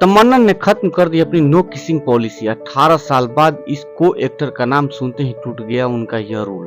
तमन्ना ने खत्म कर दी अपनी नो किसिंग पॉलिसी। 18 साल बाद इस को एक्टर का नाम सुनते ही टूट गया उनका यह रूल।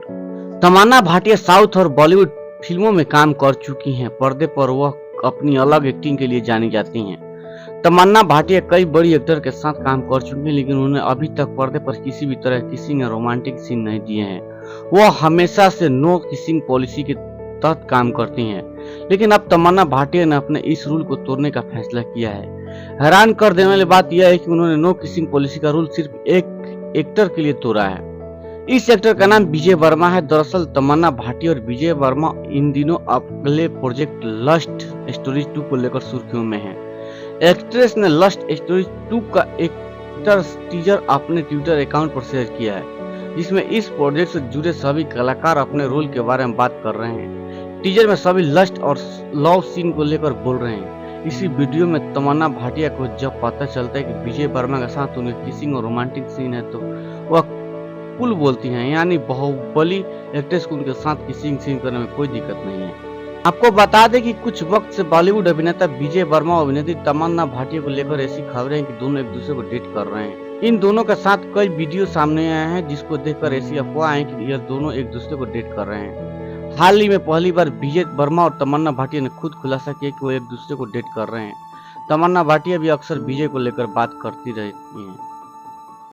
तमन्ना भाटिया साउथ और बॉलीवुड फिल्मों में काम कर चुकी हैं। पर्दे पर वह अपनी अलग एक्टिंग के लिए जानी जाती हैं। तमन्ना भाटिया कई बड़ी एक्टर के साथ काम कर चुकी हैं, लेकिन उन्होंने अभी तक पर्दे पर किसी भी तरह किसिंग या रोमांटिक सीन नहीं दिए हैं। वह हमेशा से नो किसिंग पॉलिसी के तहत काम करती हैं, लेकिन अब तमन्ना भाटिया ने अपने इस रूल को तोड़ने का फैसला किया है। हैरान कर देने वाली बात यह है कि उन्होंने नो किसिंग पॉलिसी का रूल सिर्फ एक एक्टर के लिए तोड़ा है। इस एक्टर का नाम विजय वर्मा है। दरअसल तमन्ना भाटिया और विजय वर्मा इन दिनों अगले प्रोजेक्ट लस्ट स्टोरीज 2 को लेकर सुर्खियों में हैं। एक्ट्रेस ने लस्ट स्टोरीज 2 का एक टीजर अपने ट्विटर अकाउंट पर शेयर किया है, जिसमें इस प्रोजेक्ट से जुड़े सभी कलाकार अपने रोल के बारे में बात कर रहे हैं। टीजर में सभी लस्ट और लव सीन को लेकर बोल रहे हैं। इसी वीडियो में तमन्ना भाटिया को जब पता चलता है कि विजय वर्मा के साथ उन्हें किसिंग और रोमांटिक सीन है, तो वह कुल बोलती हैं, यानी बाहुबली एक्ट्रेस को उनके साथ किसिंग सीन करने में कोई दिक्कत नहीं है। आपको बता दें कि कुछ वक्त से बॉलीवुड अभिनेता विजय वर्मा और अभिनेत्री तमन्ना भाटिया को लेकर ऐसी खबरें हैं कि दोनों एक दूसरे को डेट कर रहे हैं। इन दोनों के साथ कई वीडियो सामने आए हैं, जिसको देखकर ऐसी अफवाह है कि यह दोनों एक दूसरे को डेट कर रहे हैं। हाल ही में पहली बार विजय वर्मा और तमन्ना भाटिया ने खुद खुलासा किया कि वो एक दूसरे को डेट कर रहे हैं। तमन्ना भाटिया भी अक्सर विजय को लेकर बात करती रहती हैं।